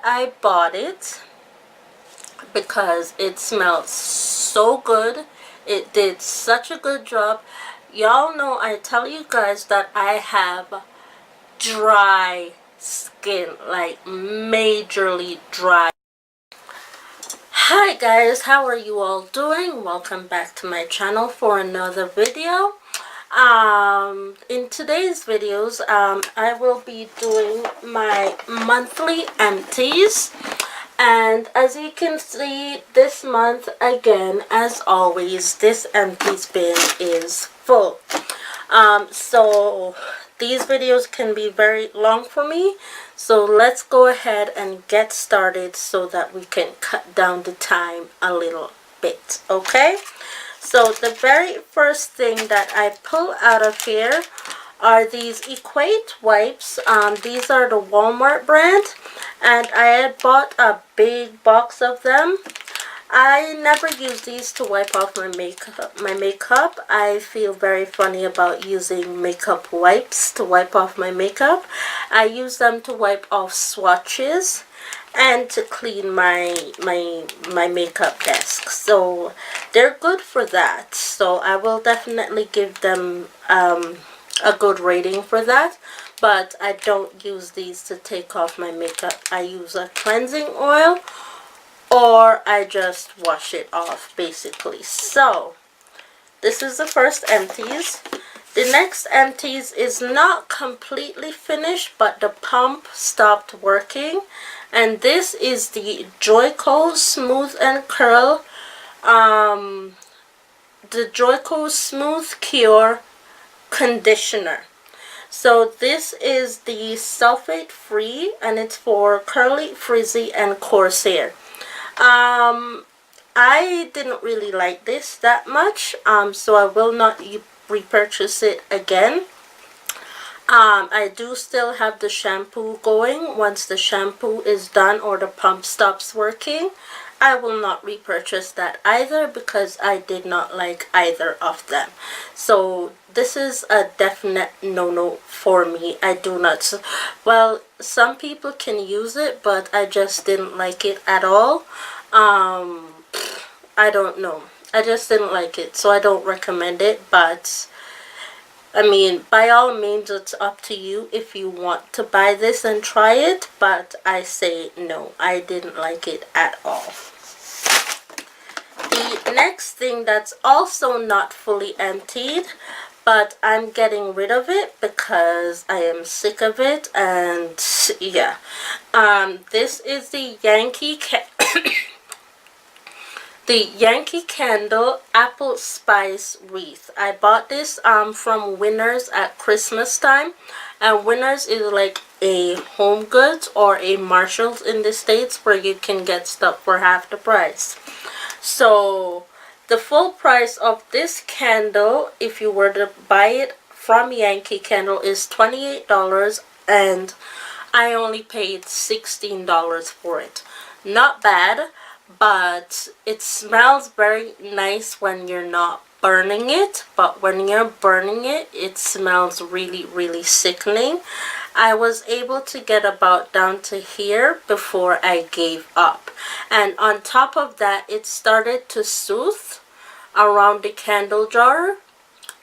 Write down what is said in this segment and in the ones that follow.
I bought it because it smells so good. It did such a good job. Y'all know I tell you guys that I have dry skin, like majorly dry. Hi guys, how are you all doing? Welcome back to my channel for another video. In today's videos, I will be doing my monthly empties. And as you can see, this month, again, as always, this empties bin is full. So these videos can be very long for me. So let's go ahead and get started so that we can cut down the time a little bit, okay? So the very first thing that I pull out of here are these Equate Wipes. These are the Walmart brand, and I had bought a big box of them. I never use these to wipe off my makeup. I feel very funny about using makeup wipes to wipe off my makeup. I use them to wipe off swatches and to clean my makeup desk. So they're good for that. So I will definitely give them a good rating for that. But I don't use these to take off my makeup. I use a cleansing oil, or I just wash it off basically. So this is the first empties. The next empties is not completely finished, but the pump stopped working, and this is the Joico Smooth and Curl, the Joico Smooth Cure conditioner. So this is the sulfate free, and it's for curly, frizzy, and coarse hair. I didn't really like this that much, so I will not repurchase it again. I do still have the shampoo going. Once the shampoo is done or the pump stops working, I will not repurchase that either because I did not like either of them. So this is a definite no-no for me. I do not, well, some people can use it, but I just didn't like it at all. I don't know. I just didn't like it, so I don't recommend it. But I mean, by all means, it's up to you if you want to buy this and try it, but I say no, I didn't like it at all. The next thing that's also not fully emptied, but I'm getting rid of it because I am sick of it, and yeah. This is the the Yankee Candle Apple Spice Wreath. I bought this from Winners at Christmas time, and Winners is like a Home Goods or a Marshalls in the States where you can get stuff for half the price. So the full price of this candle, if you were to buy it from Yankee Candle, is $28, and I only paid $16 for it. Not bad, but it smells very nice when you're not burning it, but when you're burning it, it smells really, really sickening. I was able to get about down to here before I gave up, and on top of that, it started to soothe around the candle jar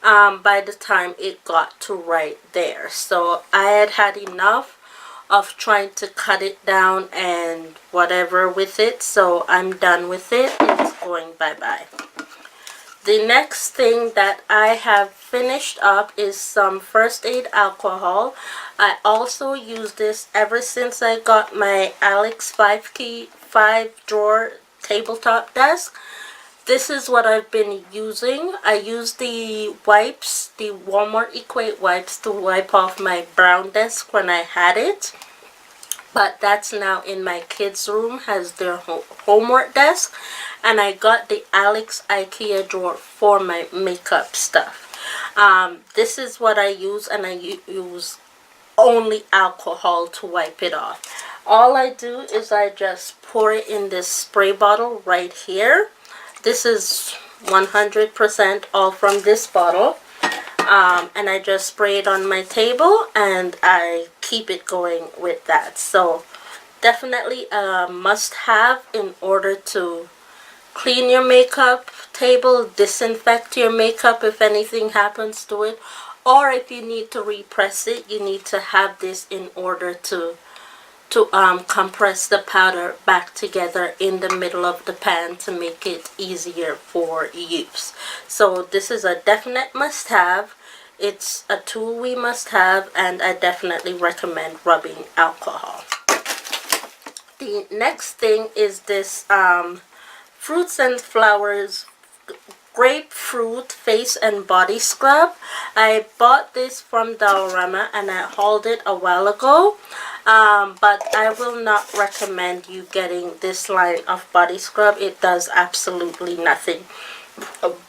by the time it got to right there. So I had had enough of trying to cut it down and whatever with it, so I'm done with it. It's going bye-bye. The next thing that I have finished up is some first aid alcohol. I also use this ever since I got my Alex 5-drawer tabletop desk. This is what I've been using. I use the wipes, the Walmart Equate Wipes, to wipe off my brown desk when I had it. But that's now in my kids' room, has their homework desk. And I got the Alex IKEA drawer for my makeup stuff. This is what I use, and I use only alcohol to wipe it off. All I do is I just pour it in this spray bottle right here. This is 100% all from this bottle. And I just spray it on my table, and I keep it going with that. So definitely a must-have in order to clean your makeup table, disinfect your makeup if anything happens to it, or if you need to repress it, you need to have this in order to compress the powder back together in the middle of the pan to make it easier for use. So this is a definite must-have. It's a tool we must have, and I definitely recommend rubbing alcohol. The next thing is this Fruits and Flowers Grapefruit Face and Body Scrub. I bought this from Dollarama and I hauled it a while ago. But I will not recommend you getting this line of body scrub. It does absolutely nothing.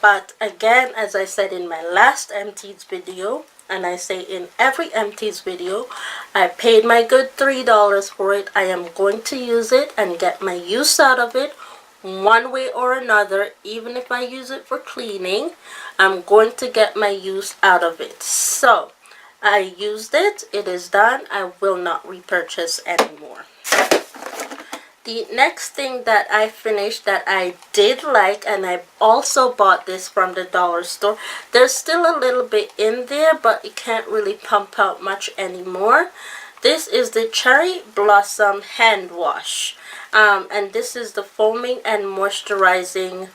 But again, as I said in my last Empties video, and I say in every Empties video, I paid my good $3 for it. I am going to use it and get my use out of it one way or another. Even if I use it for cleaning, I'm going to get my use out of it. So I used it. It is done. I will not repurchase anymore. The next thing that I finished that I did like, and I also bought this from the dollar store. There's still a little bit in there, but it can't really pump out much anymore. This is the Cherry Blossom Hand Wash. And this is the foaming and moisturizing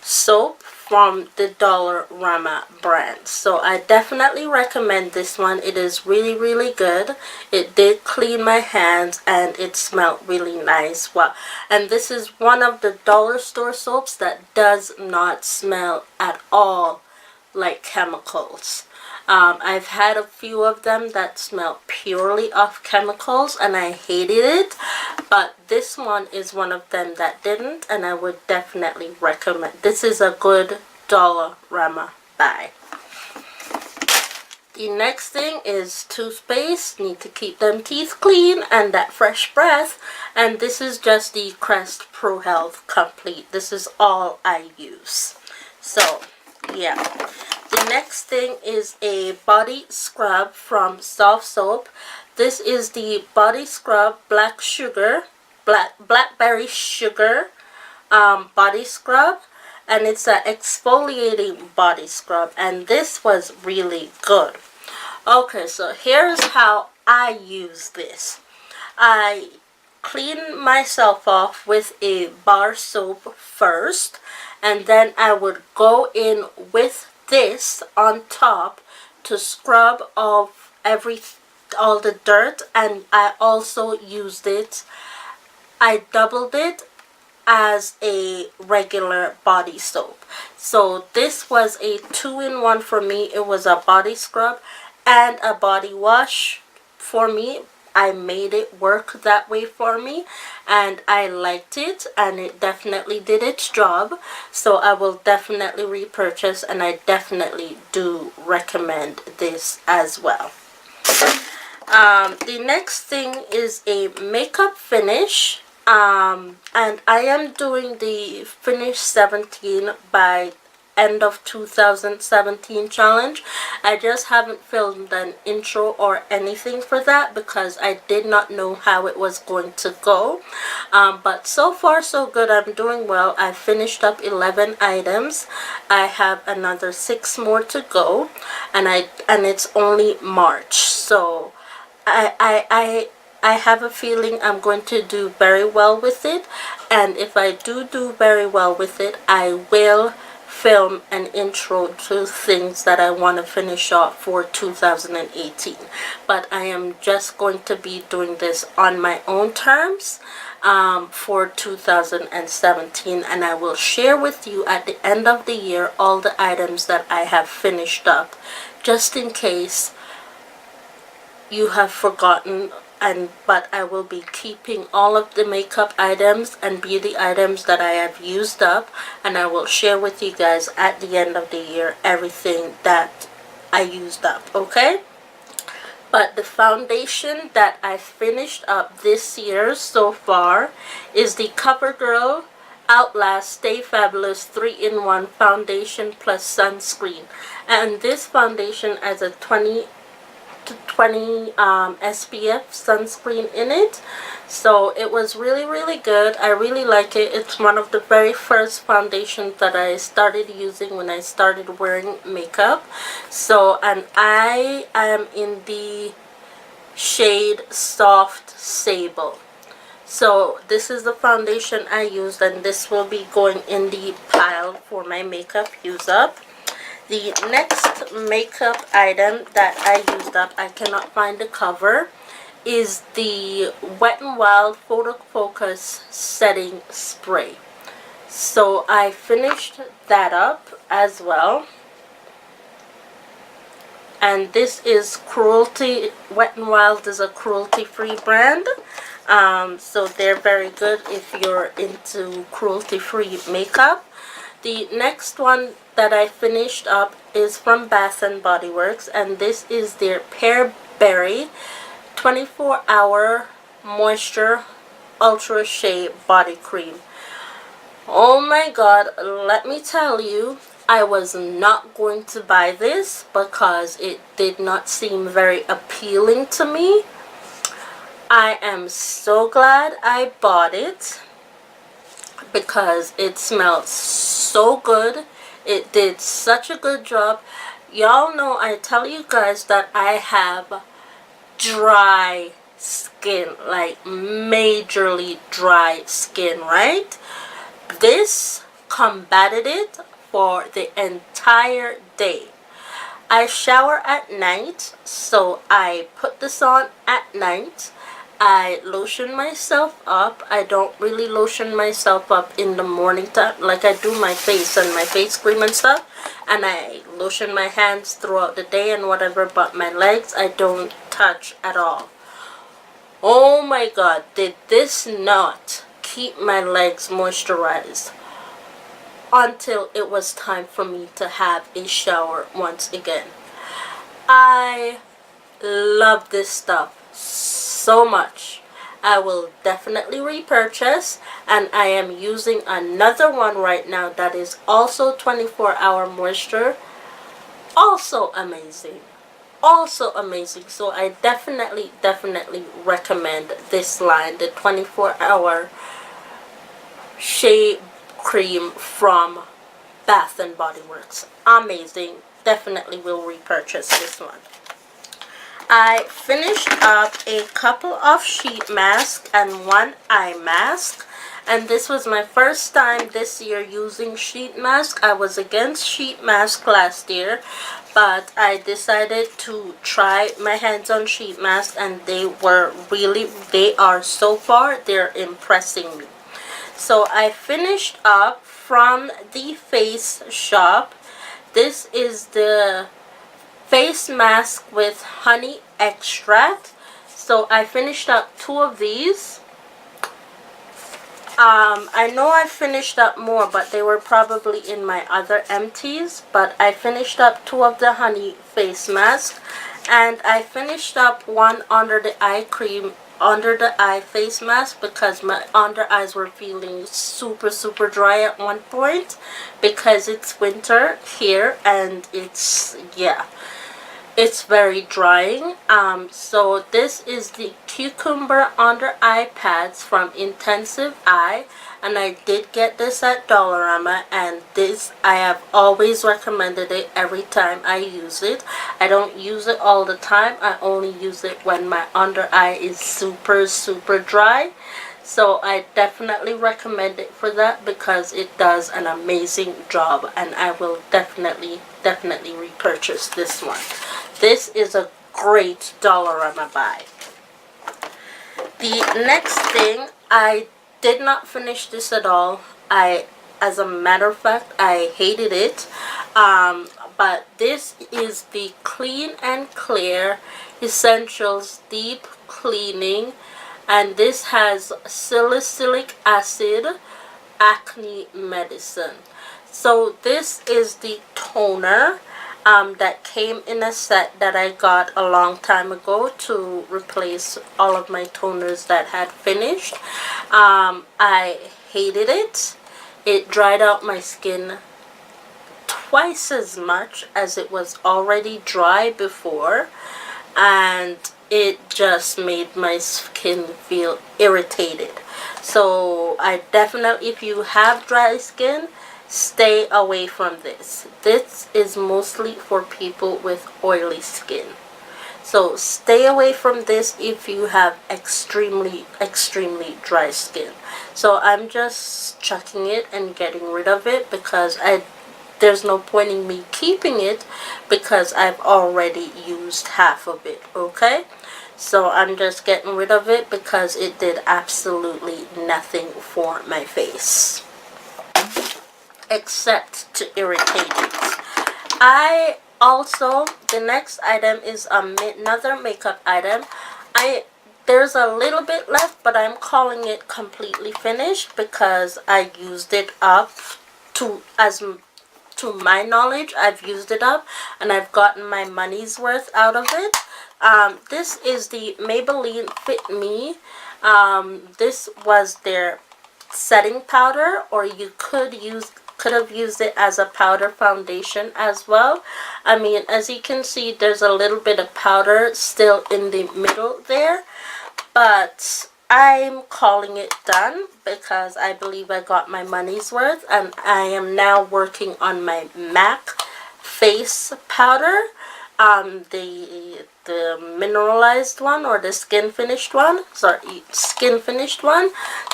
soap from the Dollarama brand. So I definitely recommend this one. It is really, really good. It did clean my hands and it smelled really nice. Wow. And this is one of the dollar store soaps that does not smell at all like chemicals. I've had a few of them that smell purely of chemicals and I hated it, but this one is one of them that didn't, and I would definitely recommend. This is a good Dollarama buy. The next thing is toothpaste. Need to keep them teeth clean and that fresh breath, and this is just the Crest Pro Health Complete. This is all I use. So yeah. The next thing is a body scrub from Soft Soap. This is the body scrub Blackberry sugar body scrub, and it's an exfoliating body scrub, and this was really good. Okay, so here's how I use this. I clean myself off with a bar soap first, and then I would go in with this on top to scrub off all the dirt, and I also used it. I doubled it as a regular body soap. So this was a 2-in-1 for me. It was a body scrub and a body wash for me. I made it work that way for me, and I liked it, and it definitely did its job. So I will definitely repurchase, and I definitely do recommend this as well. The next thing is a makeup finish, and I am doing the finish 17 by end of 2017 challenge. I just haven't filmed an intro or anything for that because I did not know how it was going to go, but so far so good. I'm doing well. I finished up 11 items. I have another 6 more to go, and it's only March, so I have a feeling I'm going to do very well with it, and if I do very well with it, I will film an intro to things that I want to finish off for 2018. But I am just going to be doing this on my own terms for 2017, and I will share with you at the end of the year all the items that I have finished up, just in case you have forgotten. But I will be keeping all of the makeup items and beauty items that I have used up, and I will share with you guys at the end of the year everything that I used up, okay? But the foundation that I finished up this year so far is the CoverGirl Outlast Stay Fabulous 3-in-1 foundation plus sunscreen, and this foundation has a 20 to 20 SPF sunscreen in it. So it was really, really good. I really like it. It's one of the very first foundations that I started using when I started wearing makeup. So, and I am in the shade Soft Sable. So this is the foundation I used, and this will be going in the pile for my makeup use up. The next makeup item that I used up, I cannot find the cover, is the Wet n Wild Photo Focus Setting Spray. So I finished that up as well. And this is cruelty, Wet n Wild is a cruelty-free brand. So they're very good if you're into cruelty-free makeup. The next one that I finished up is from Bath and Body Works, and this is their Pear Berry 24-hour moisture ultra shea body cream. Oh my god, let me tell you, I was not going to buy this because it did not seem very appealing to me. I am so glad I bought it because it smelled so good. It did such a good job. Y'all know I tell you guys that I have dry skin, like majorly dry skin, right? This combated it for the entire day. I shower at night, so I put this on at night. I lotion myself up. I don't really lotion myself up in the morning time, like I do my face and my face cream and stuff, and I lotion my hands throughout the day and whatever, but my legs I don't touch at all. Oh my god, did this not keep my legs moisturized until it was time for me to have a shower once again. I love this stuff so much. I will definitely repurchase, and I am using another one right now that is also 24-hour moisture. Also amazing. Also amazing. So I definitely recommend this line, the 24-hour shea cream from Bath and Body Works. Amazing. Definitely will repurchase this one. I finished up a couple of sheet masks and one eye mask, and this was my first time this year using sheet mask. I was against sheet mask last year, but I decided to try my hands on sheet mask, and they are so far, they're impressing me. So I finished up from the Face Shop. This is the face mask with honey extract. So I finished up 2 of these. I know I finished up more, but they were probably in my other empties. But I finished up 2 of the honey face mask, and I finished up one under the eye cream, under the eye face mask, because my under eyes were feeling super dry at one point because it's winter here, and it's very drying. So this is the Cucumber Under Eye Pads from Intensive Eye, and I did get this at Dollarama, and this, I have always recommended it every time I use it. I don't use it all the time. I only use it when my under eye is super dry. So I definitely recommend it for that because it does an amazing job, and I will definitely repurchase this one. This is a great Dollarama buy. The next thing, I did not finish this at all. As a matter of fact, I hated it. But this is the Clean and Clear Essentials Deep Cleaning, and this has salicylic acid acne medicine. So this is the toner that came in a set that I got a long time ago to replace all of my toners that had finished. I hated it. It dried out my skin twice as much as it was already dry before. and it just made my skin feel irritated. So I definitely, if you have dry skin, stay away from this. This is mostly for people with oily skin. So stay away from this if you have extremely dry skin. So I'm just chucking it and getting rid of it because there's no point in me keeping it because I've already used half of it, okay? So I'm just getting rid of it because it did absolutely nothing for my face except to irritate it. The next item is another makeup item. There's a little bit left, but I'm calling it completely finished because I used it up to my knowledge. I've used it up and I've gotten my money's worth out of it. This is the Maybelline Fit Me. This was their setting powder, or you could have used it as a powder foundation as well. I mean, as you can see, there's a little bit of powder still in the middle there, but I'm calling it done because I believe I got my money's worth, and I am now working on my MAC face powder, the mineralized one, or the skin finished one.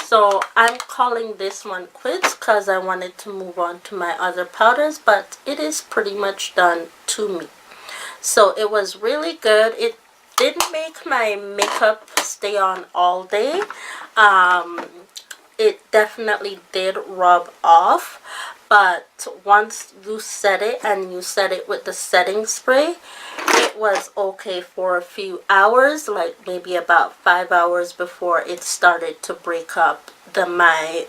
So I'm calling this one quits because I wanted to move on to my other powders, but it is pretty much done to me. So it was really good. It didn't make my makeup stay on all day. It definitely did rub off, but once you set it, and you set it with the setting spray, it was okay for a few hours, like maybe about 5 hours before it started to break up my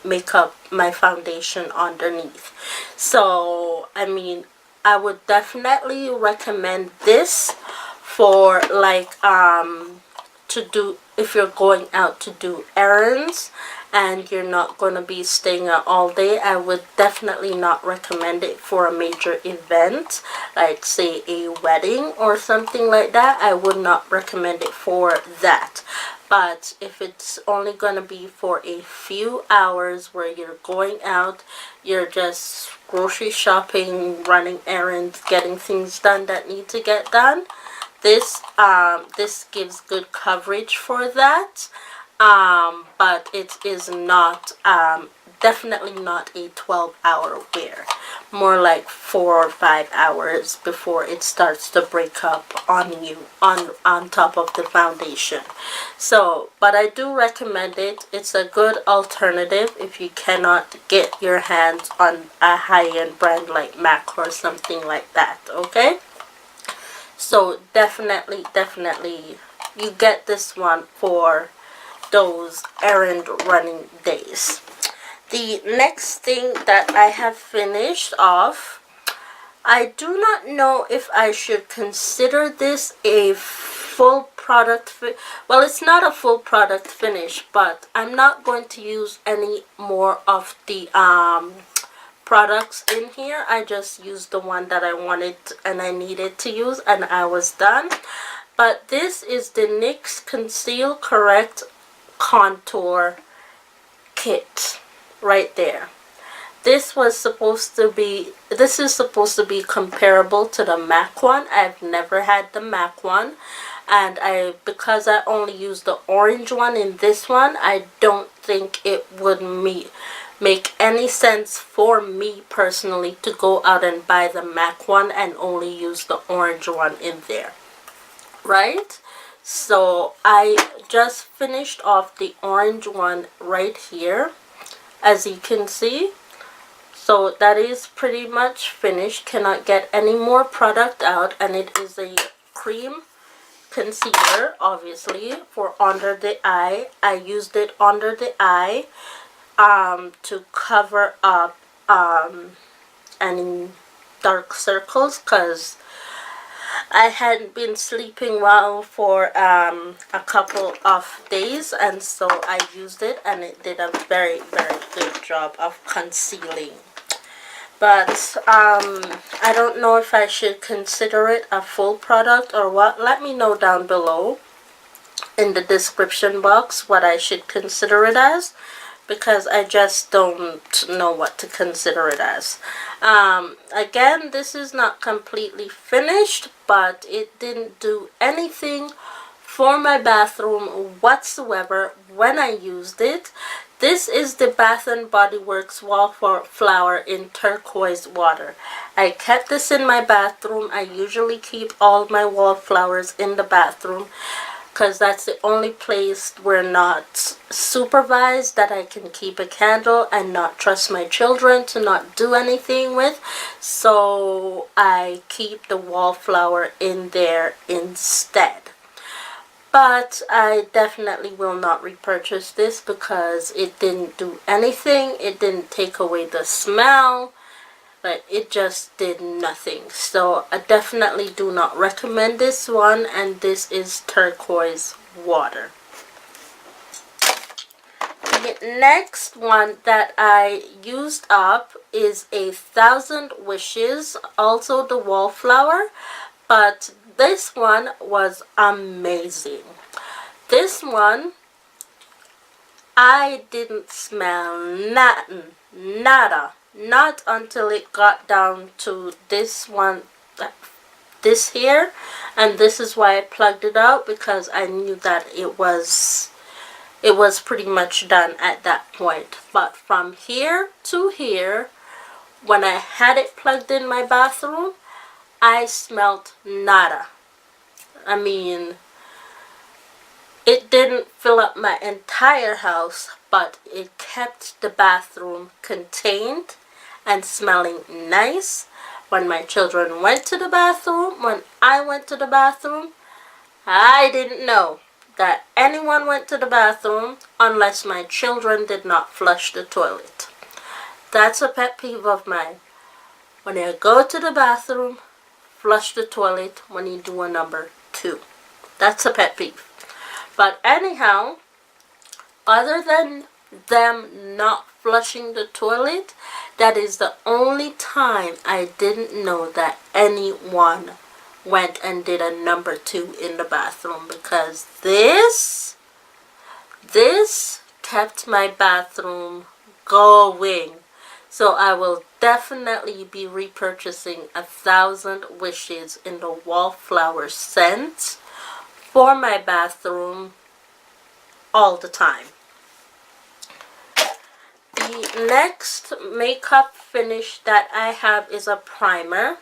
foundation underneath. So I mean, I would definitely recommend this for like to do if you're going out to do errands and you're not going to be staying out all day. I would definitely not recommend it for a major event, like say a wedding or something like that. I would not recommend it for that. But if it's only going to be for a few hours where you're going out, you're just grocery shopping, running errands, getting things done that need to get done, this gives good coverage for that. But it is not definitely not a 12-hour wear, more like 4 or 5 hours before it starts to break up on you on top of the foundation. So, but I do recommend it. It's a good alternative if you cannot get your hands on a high-end brand like MAC or something like that, okay? So definitely you get this one for those errand running days. The next thing that I have finished off, I do not know if I should consider this a full product well, it's not a full product finish, but I'm not going to use any more of the products in here. I just used the one that I wanted and I needed to use, and I was done. But this is the NYX Conceal Correct Contour Kit right there. This is supposed to be comparable to the MAC one. I've never had the MAC one, and because I only used the orange one in this one, I don't think it would make any sense for me personally to go out and buy the MAC one and only use the orange one in there, right? So I just finished off the orange one right here, as you can see. So that is pretty much finished. Cannot get any more product out, and it is a cream concealer, obviously, for under the eye. I used it under the eye to cover up any dark circles, because I hadn't been sleeping well for a couple of days, and so I used it, and it did a very good job of concealing. But I don't know if I should consider it a full product or what. Let me know down below in the description box what I should consider it as, because I just don't know what to consider it as. Again, this is not completely finished, but it didn't do anything for my bathroom whatsoever when I used it. This is the Bath & Body Works Wallflower in turquoise water. I kept this in my bathroom. I usually keep all my wallflowers in the bathroom because that's the only place where not supervised that I can keep a candle and not trust my children to not do anything with. So I keep the wallflower in there instead. But I definitely will not repurchase this because it didn't do anything. It didn't take away the smell. But it just did nothing. So I definitely do not recommend this one. And this is turquoise water. The next one that I used up is 1,000 Wishes. Also the wallflower. But this one was amazing. This one, I didn't smell nothing, nada, not until it got down to this one, this here, and this is why I plugged it out, because I knew that it was pretty much done at that point. But from here to here, when I had it plugged in my bathroom, I smelled nada. I mean, it didn't fill up my entire house, but it kept the bathroom contained and smelling nice. When my children went to the bathroom, when I went to the bathroom, I didn't know that anyone went to the bathroom unless my children did not flush the toilet. That's a pet peeve of mine. When you go to the bathroom, flush the toilet when you do a number 2. That's a pet peeve. But anyhow, other than them not flushing the toilet, that is the only time I didn't know that anyone went and did a number 2 in the bathroom, because this kept my bathroom going. So I will definitely be repurchasing 1,000 Wishes in the wallflower scent for my bathroom all the time. The next makeup finish that I have is a primer.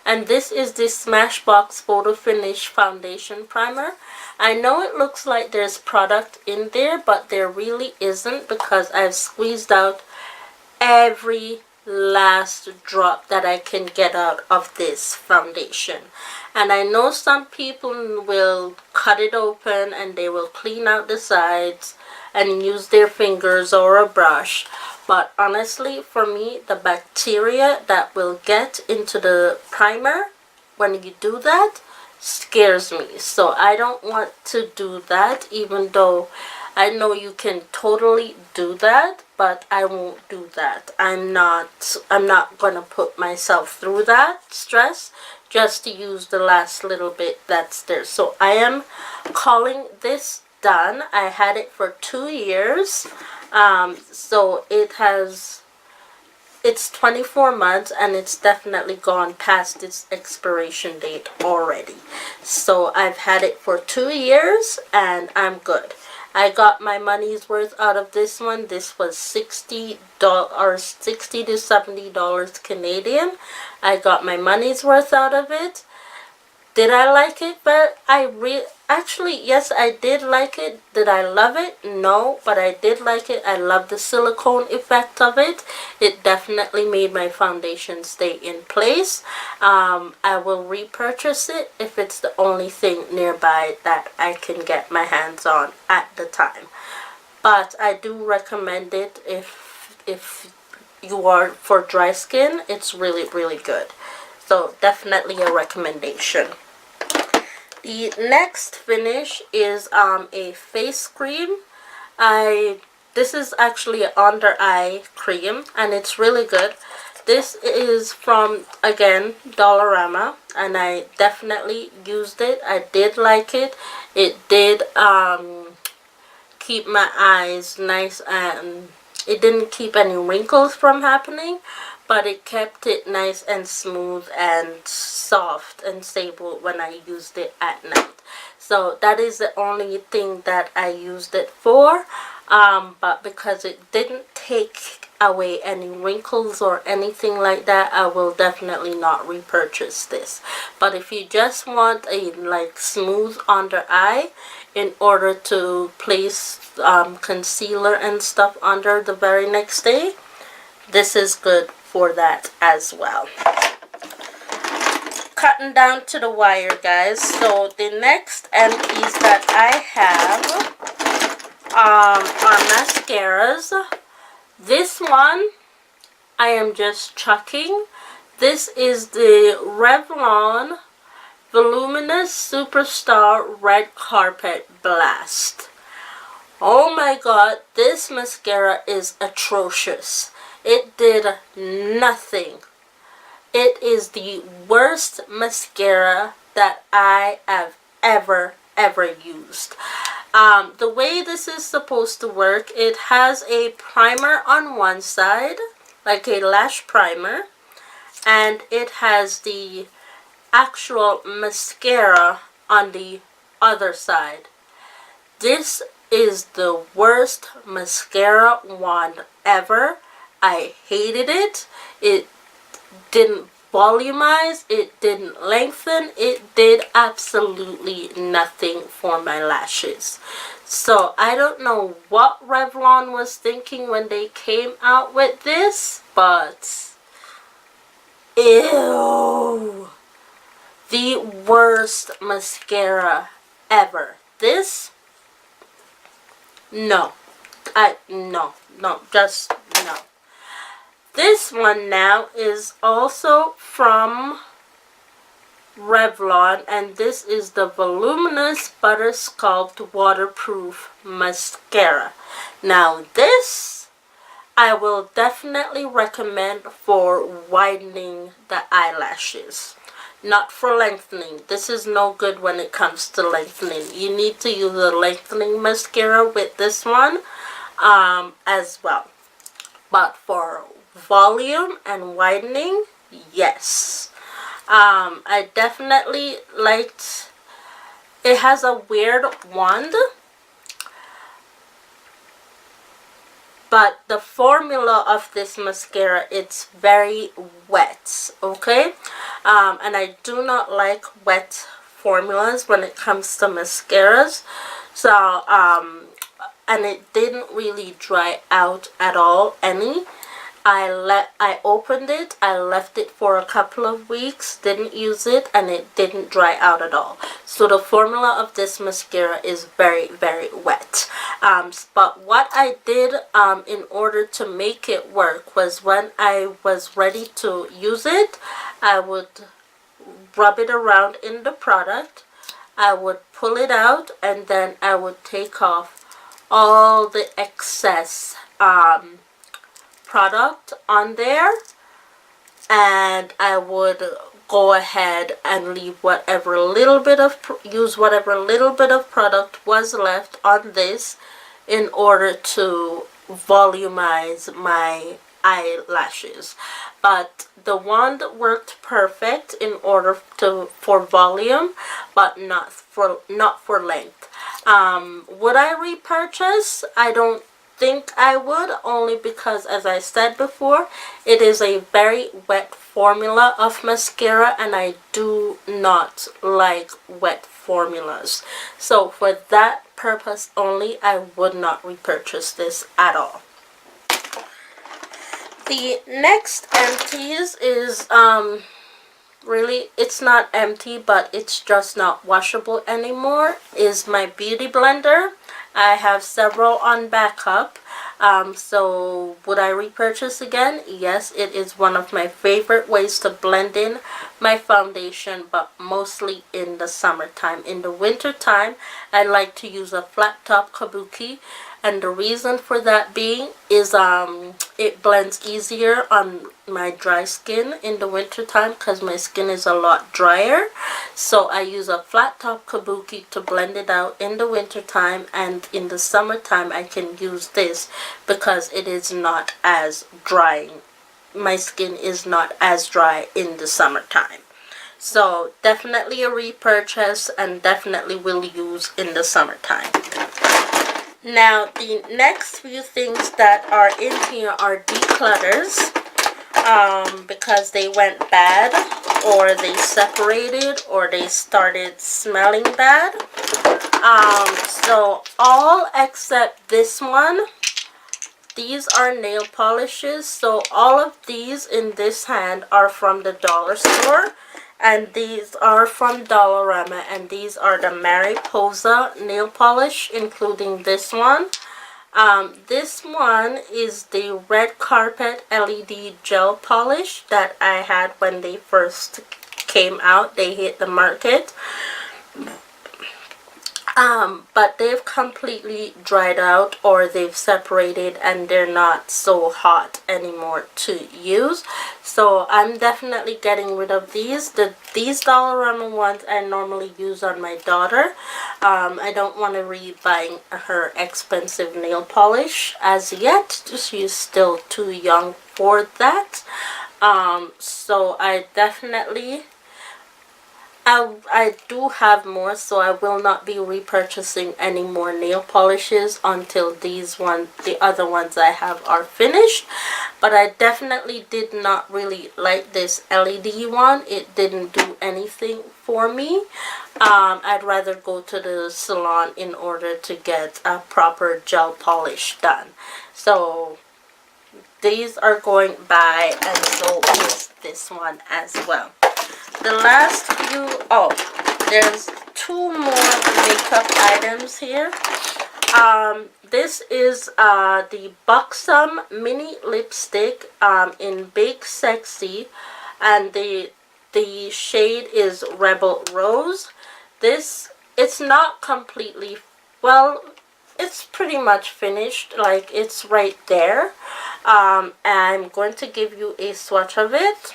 And this is the Smashbox Photo Finish Foundation Primer. I know it looks like there's product in there, but there really isn't, because I've squeezed out every last drop that I can get out of this foundation. And I know some people will cut it open and they will clean out the sides and use their fingers or a brush. But honestly, for me, the bacteria that will get into the primer when you do that scares me. So I don't want to do that, even though I know you can totally do that, but I won't do that. I'm not gonna put myself through that stress just to use the last little bit that's there. So I am calling this done. I had it for 2 years. So it's 24 months and it's definitely gone past its expiration date already. So I've had it for 2 years and I'm good. I got my money's worth out of this one. This was $60 to $70 Canadian. I got my money's worth out of it. Did I like it? But actually, yes, I did like it. Did I love it? No, but I did like it. I love the silicone effect of it. It definitely made my foundation stay in place. I will repurchase it if it's the only thing nearby that I can get my hands on at the time. But I do recommend it if you are for dry skin. It's really, really good. So definitely a recommendation. The next finish is a face cream. This is actually an under eye cream and it's really good. This is from, again, Dollarama, and I definitely used it. I did like it. It did keep my eyes nice, and it didn't keep any wrinkles from happening, but it kept it nice and smooth and soft and stable when I used it at night. So that is the only thing that I used it for. But because it didn't take away any wrinkles or anything like that, I will definitely not repurchase this. But if you just want a like smooth under eye in order to place concealer and stuff under the very next day, this is good for that as well. Cutting down to the wire, guys. So the next empties that I have are mascaras. This one I am just chucking. This is the Revlon Voluminous Superstar Red Carpet Blast. Oh my god, this mascara is atrocious. It did nothing. It is the worst mascara that I have ever used. The way this is supposed to work, it has a primer on one side, like a lash primer, and it has the actual mascara on the other side. This is the worst mascara wand ever. I hated it. It didn't volumize, it didn't lengthen, it did absolutely nothing for my lashes. So I don't know what Revlon was thinking when they came out with this, but ew, the worst mascara ever. This, no, just no. This one now is also from Revlon, and this is the Voluminous Butter Sculpt Waterproof Mascara. Now this I will definitely recommend for widening the eyelashes, not for lengthening. This is no good when it comes to lengthening. You need to use a lengthening mascara with this one as well. But for volume and widening, yes. I definitely liked it. Has a weird wand, but the formula of this mascara, it's very wet, okay? And I do not like wet formulas when it comes to mascaras. So and it didn't really dry out at all any. I opened it, I left it for a couple of weeks, didn't use it, and it didn't dry out at all. So the formula of this mascara is very wet. But what I did in order to make it work was, when I was ready to use it, I would rub it around in the product, I would pull it out, and then I would take off all the excess product on there, and I would go ahead and leave whatever little bit of product was left on this in order to volumize my eyelashes. But the wand worked perfect in order for volume, but not for length. Would I repurchase? I don't think I would, only because, as I said before, it is a very wet formula of mascara, and I do not like wet formulas. So for that purpose only, I would not repurchase this at all. The next Empties is really, it's not empty, but it's just not washable anymore, is my beauty blender. I have several on backup. So would I repurchase again? Yes, it is one of my favorite ways to blend in my foundation, but mostly in the summertime. In the winter time, I like to use a flat top kabuki and the reason for that being is it blends easier on my dry skin in the winter time because my skin is a lot drier. So I use a flat top kabuki to blend it out in the winter time, and in the summertime I can use this because it is not as drying. My skin is not as dry in the summertime. So definitely a repurchase, and definitely will use in the summertime. Now the next few things that are in here are declutters, because they went bad, or they separated, or they started smelling bad. So all except this one. These are nail polishes. So all of these in this hand are from the dollar store, and these are from Dollarama, and these are the Mariposa nail polish, including this one. This one is the red carpet LED gel polish that I had when they first came out. They hit the market. But they've completely dried out, or they've separated, and they're not so hot anymore to use. So I'm definitely getting rid of these. These Dollarama ones I normally use on my daughter. I don't want to re-buying her expensive nail polish as yet. She's still too young for that. So I definitely... I do have more, so I will not be repurchasing any more nail polishes until the other ones I have are finished. But I definitely did not really like this LED one. It didn't do anything for me. I'd rather go to the salon in order to get a proper gel polish done. So these are going by, and so is this one as well. The last few, there's two more makeup items here. This is the Buxom mini lipstick in Big Sexy, and the shade is Rebel Rose. It's not completely, well, it's pretty much finished, like it's right there. I'm going to give you a swatch of it.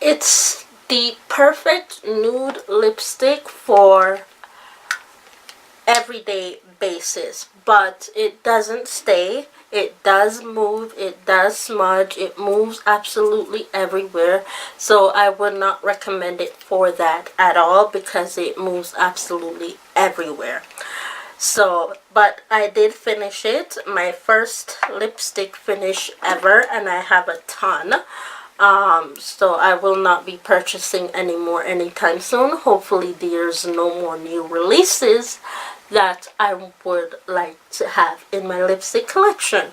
It's the perfect nude lipstick for everyday basis, but it doesn't stay. It does move, it does smudge, it moves absolutely everywhere. So I would not recommend it for that at all, because it moves absolutely everywhere. So, but I did finish it, my first lipstick finish ever, and I have a ton. So I will not be purchasing any more anytime soon. Hopefully there's no more new releases that I would like to have in my lipstick collection.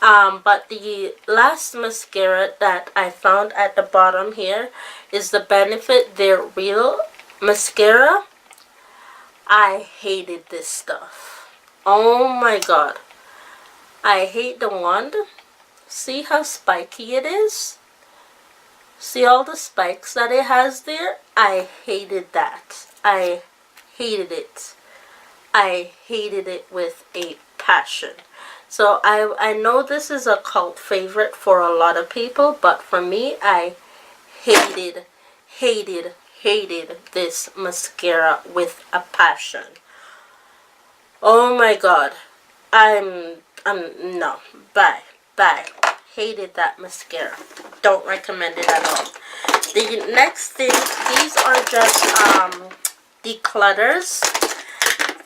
But the last mascara that I found at the bottom here is the Benefit They're Real mascara. I hated this stuff. Oh my god. I hate the wand. See how spiky it is? See all the spikes that it has there? I hated that. I hated it. I hated it with a passion. So I know this is a cult favorite for a lot of people, but for me, I hated this mascara with a passion. Oh my god. No. Bye. Hated that mascara. Don't recommend it at all. The next thing, these are just declutters.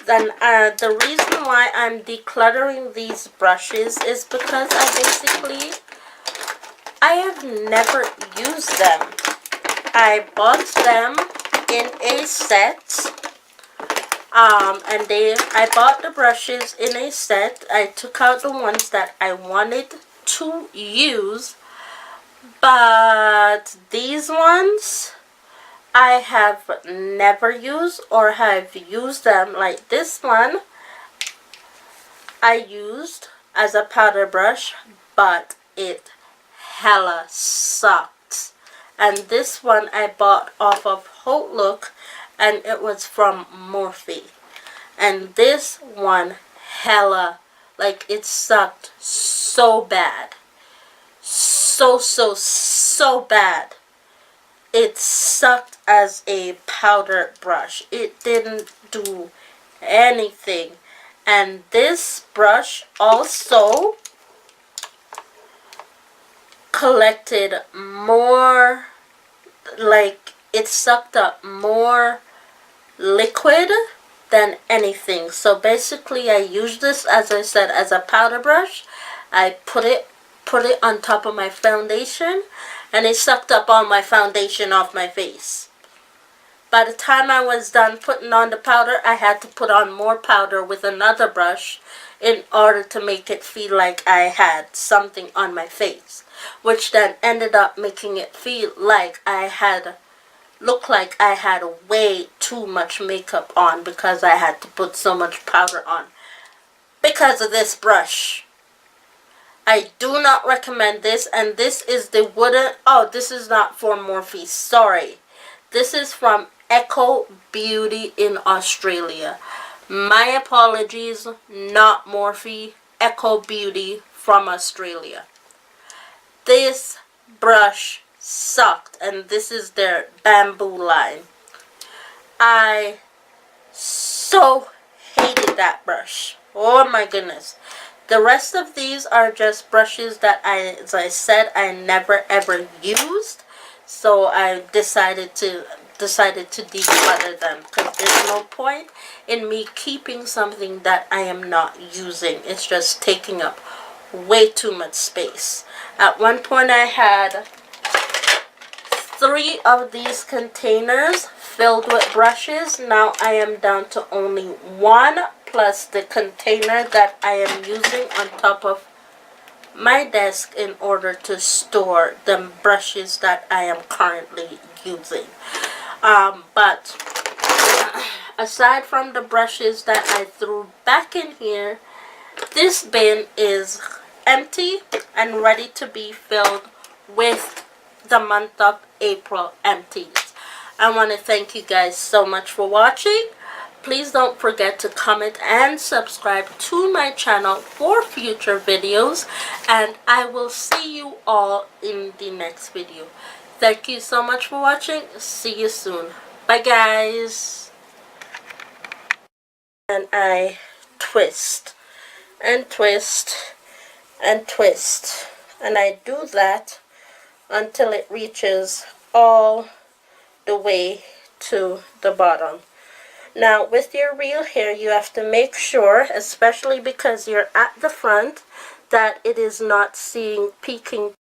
Then the reason why I'm decluttering these brushes is because I have never used them. I bought them in a set. I bought the brushes in a set. I took out the ones that I wanted to use, but these ones I have never used, or have used them. Like this one I used as a powder brush, but it hella sucked. And this one I bought off of Look, and it was from Morphe, and this one hella, like it sucked so bad. So bad. It sucked as a powder brush. It didn't do anything. And this brush also collected more, like it sucked up more liquid than anything. So basically I use this, as I said, as a powder brush. I put it on top of my foundation, and it sucked up all my foundation off my face. By the time I was done putting on the powder, I had to put on more powder with another brush in order to make it feel like I had something on my face, which then ended up making it feel like look like I had way too much makeup on because I had to put so much powder on because of this brush. I do not recommend this, and this is the wooden, oh, this is not from Morphe, sorry. This is from Eco Beauty in Australia. My apologies, not Morphe, Eco Beauty from Australia. This brush sucked, and this is their bamboo line. I so hated that brush. Oh my goodness. The rest of these are just brushes that as I said, I never ever used. So I decided to declutter them because there's no point in me keeping something that I am not using. It's just taking up way too much space. At one point I had 3 of these containers filled with brushes. Now I am down to only 1 plus the container that I am using on top of my desk in order to store the brushes that I am currently using. But aside from the brushes that I threw back in here, this bin is empty and ready to be filled with the month of April empties. I want to thank you guys so much for watching. Please don't forget to comment and subscribe to my channel for future videos, and I will see you all in the next video. Thank you so much for watching. See you soon. Bye guys. And I twist and twist and twist, and I do that until it reaches all the way to the bottom. Now with your real hair, you have to make sure, especially because you're at the front, that it is not peeking